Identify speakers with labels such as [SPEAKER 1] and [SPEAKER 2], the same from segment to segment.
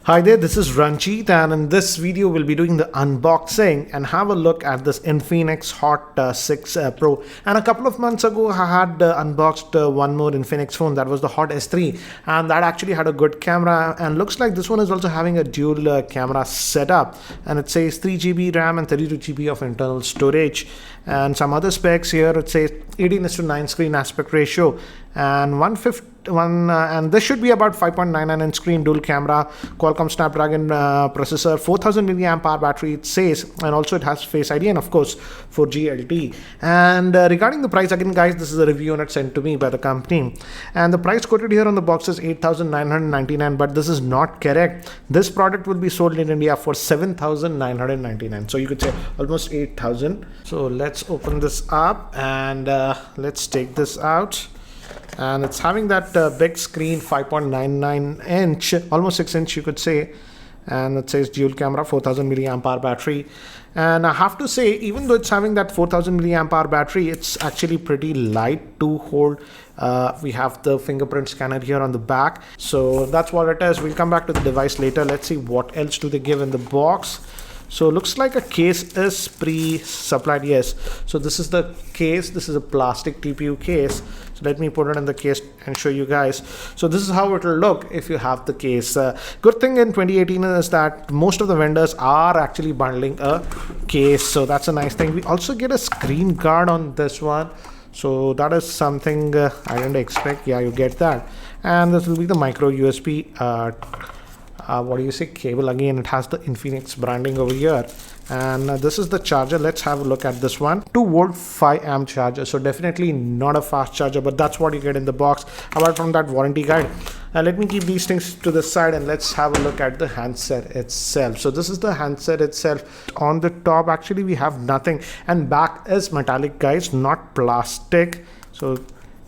[SPEAKER 1] Hi there, this is Ranjit, and in this video we'll be doing the unboxing and have a look at this Infinix Hot 6 Pro. And a couple of months ago I had unboxed one more Infinix phone, that was the Hot S3, and that actually had a good camera, and looks like this one is also having a dual camera setup, and it says 3GB RAM and 32GB of internal storage. And some other specs here, it says 18:9 screen aspect ratio and 151 and this should be about 5.99 inch screen, dual camera, Qualcomm Snapdragon processor, 4000 milliamp hour battery it says, and also it has Face ID and of course 4G LTE. And regarding the price, again guys, this is a review unit sent to me by the company, and the price quoted here on the box is 8,999, but this is not correct. This product will be sold in India for 7,999, so you could say almost 8,000. So let's open this up and let's take this out. And it's having that big screen, 5.99 inch, almost 6 inch you could say, and it says dual camera, 4000 milliamp hour battery. And I have to say, even though it's having that 4000 milliamp hour battery, it's actually pretty light to hold. We have the fingerprint scanner here on the back, so that's what it is. We'll come back to the device later. Let's see what else do they give in the box. So looks like a case is pre-supplied. Yes, so this is the case. This is a plastic TPU case. So let me put it in the case and show you guys. So this is how it will look if you have the case. Good thing in 2018 is that most of the vendors are actually bundling a case, so that's a nice thing. We also get a screen guard on this one, so that is something I didn't expect. Yeah, you get that. And this will be the micro USB cable. Again, it has the Infinix branding over here, and this is the charger. Let's have a look at this one. 2-volt 5 amp charger, so definitely not a fast charger, but that's what you get in the box. Apart from that, warranty guide. Let me keep these things to the side and let's have a look at the handset itself. So this is the handset itself. On the top actually we have nothing, and back is metallic guys, not plastic. So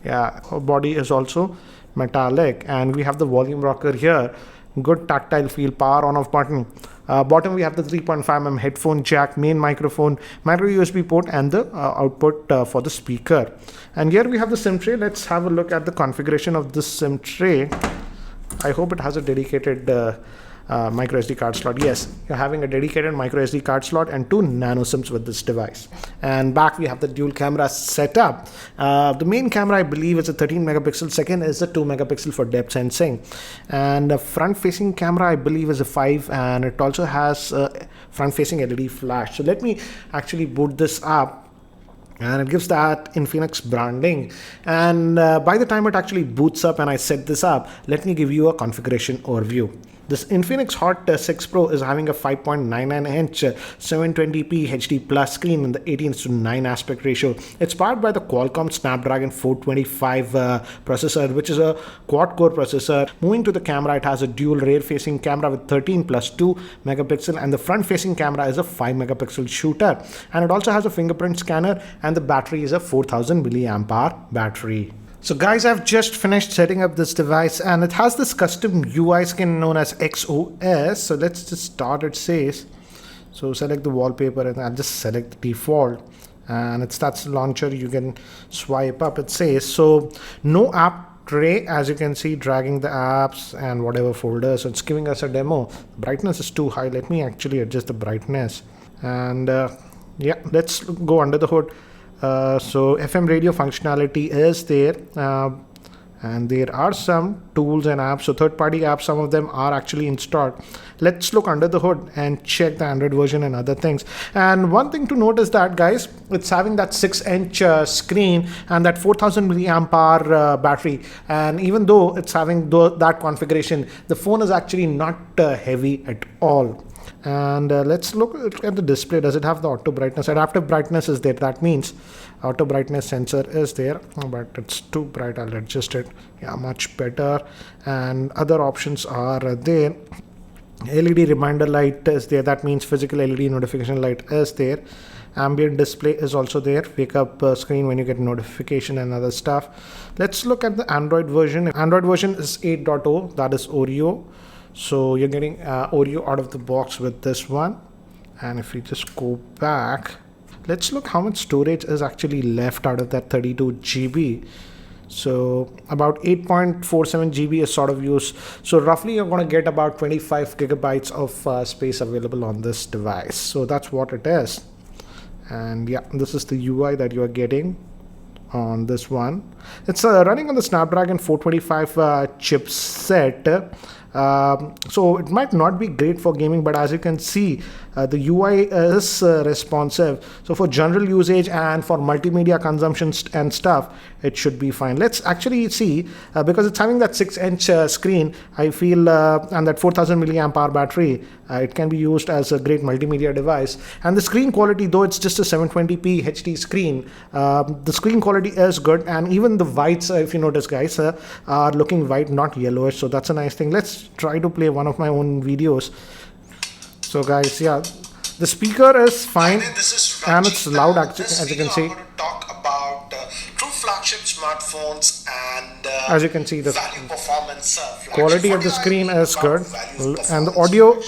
[SPEAKER 1] yeah, body is also metallic, and we have the volume rocker here. Good tactile feel, power on off button. Bottom we have the 3.5mm headphone jack, main microphone, micro USB port, and the output for the speaker. And here we have the SIM tray. Let's have a look at the configuration of this SIM tray. I hope it has a dedicated micro SD card slot. Yes, you're having a dedicated micro SD card slot and 2 nano SIMs with this device. And back we have the dual camera setup. The main camera I believe is a 13 megapixel, second is a 2 megapixel for depth sensing, and the front facing camera I believe is a 5, and it also has a front facing LED flash. So let me actually boot this up, and it gives that Infinix branding. And by the time it actually boots up and I set this up, let me give you a configuration overview. This Infinix Hot 6 Pro is having a 5.99 inch 720p HD plus screen in the 18:9 aspect ratio. It's powered by the Qualcomm Snapdragon 425 processor, which is a quad-core processor. Moving to the camera, it has a dual rear-facing camera with 13 plus 2 megapixel, and the front-facing camera is a 5 megapixel shooter. And it also has a fingerprint scanner, and the battery is a 4000 milliamp hour battery. So guys, I've just finished setting up this device, and it has this custom UI skin known as XOS. So let's just start. It says, so select the wallpaper, and I'll just select the default, and it starts the launcher. You can swipe up, it says. So no app tray, as you can see, dragging the apps and whatever folders. So it's giving us a demo. Brightness is too high. Let me actually adjust the brightness. And yeah, let's go under the hood. So FM radio functionality is there, and there are some tools and apps, so third-party apps, some of them are actually installed. Let's look under the hood and check the Android version and other things. And one thing to note is that guys, it's having that 6-inch screen and that 4000 milliamp hour battery, and even though it's having that configuration, the phone is actually not heavy at all. And let's look at the display. Does it have the auto brightness? Adaptive brightness is there. That means auto brightness sensor is there, but it's too bright. I'll adjust it. Yeah, much better. And other options are there. LED reminder light is there. That means physical LED notification light is there. Ambient display is also there. Wake up screen when you get notification and other stuff. Let's look at the Android version. Android version is 8.0. That is Oreo. So you're getting Oreo out of the box with this one. And if we just go back, let's look how much storage is actually left out of that 32 GB. So about 8.47 GB is sort of used. So roughly you're going to get about 25 gigabytes of space available on this device. So that's what it is. And yeah, this is the UI that you are getting on this one. It's running on the Snapdragon 425 chipset. So it might not be great for gaming, but as you can see, the UI is responsive. So for general usage and for multimedia consumption and stuff, it should be fine. Let's actually see, because it's having that 6-inch screen, I feel, and that 4000 milliamp hour battery, it can be used as a great multimedia device. And the screen quality, though it's just a 720p HD screen, the screen quality is good, and even the whites, if you notice guys, are looking white, not yellowish, so that's a nice thing. Let's try to play one of my own videos. So guys, yeah, the speaker is fine and it's loud, actually, as you can see.
[SPEAKER 2] Talk about true flagship smartphones and
[SPEAKER 1] as you can see, the
[SPEAKER 2] value performance
[SPEAKER 1] quality of the screen is good, and the audio,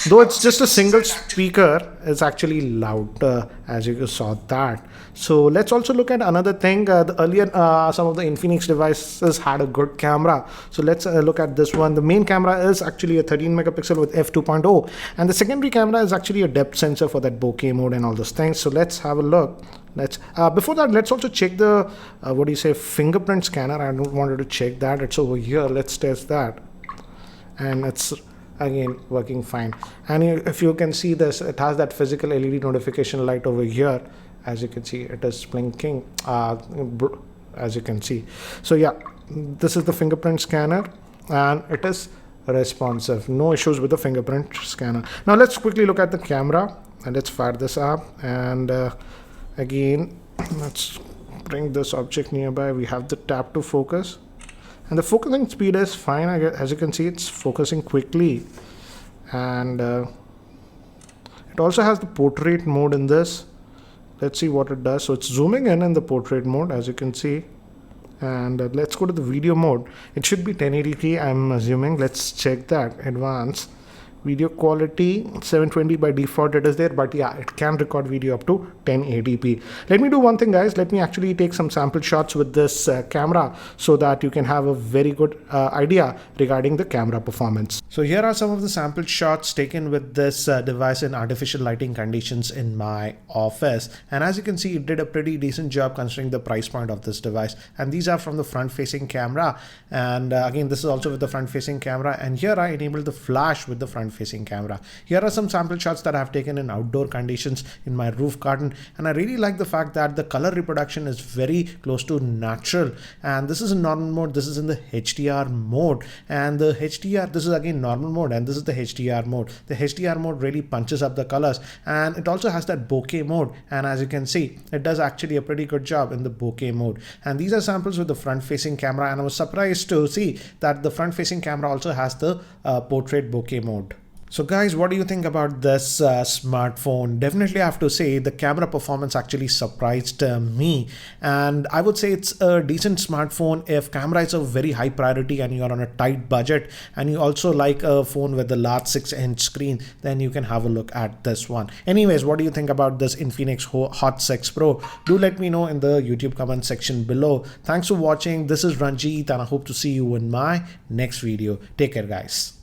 [SPEAKER 1] though it's just a single speaker, is actually loud, as you saw that. So let's also look at another thing. The earlier some of the Infinix devices had a good camera, so let's look at this one. The main camera is actually a 13 megapixel with f2.0, and the secondary camera is actually a depth sensor for that bokeh mode and all those things. So let's have a look. Let's before that, let's also check the fingerprint scanner. I don't wanted to check that. It's over here. Let's test that, and it's again working fine. And if you can see this, it has that physical LED notification light over here. As you can see, it is blinking, as you can see. So yeah, this is the fingerprint scanner, and it is responsive. No issues with the fingerprint scanner. Now let's quickly look at the camera, and let's fire this up. And again, let's bring this object nearby. We have the tap to focus, and the focusing speed is fine. As you can see, it's focusing quickly, and it also has the portrait mode in this. Let's see what it does. So it's zooming in the portrait mode, as you can see. And let's go to the video mode. It should be 1080p, I'm assuming. Let's check that. Advanced video quality 720 by default, it is there, but yeah, it can record video up to 1080p. Let me do one thing, guys. Let me actually take some sample shots with this camera so that you can have a very good idea regarding the camera performance. So here are some of the sample shots taken with this device in artificial lighting conditions in my office, and as you can see, it did a pretty decent job considering the price point of this device. And these are from the front facing camera, and again, this is also with the front facing camera, and here I enabled the flash with the front facing camera. Here are some sample shots that I have taken in outdoor conditions in my roof garden, and I really like the fact that the color reproduction is very close to natural. And this is in normal mode, this is in the HDR mode, and the HDR, this is again normal mode, and this is the HDR mode. The HDR mode really punches up the colors, and it also has that bokeh mode, and as you can see, it does actually a pretty good job in the bokeh mode. And these are samples with the front facing camera, and I was surprised to see that the front facing camera also has the portrait bokeh mode. So guys, what do you think about this smartphone? Definitely I have to say the camera performance actually surprised me, and I would say it's a decent smartphone if camera is a very high priority and you're on a tight budget and you also like a phone with a large 6-inch screen, then you can have a look at this one. Anyways, what do you think about this Infinix Hot 6 Pro? Do let me know in the YouTube comment section below. Thanks for watching. This is Ranjit, and I hope to see you in my next video. Take care, guys.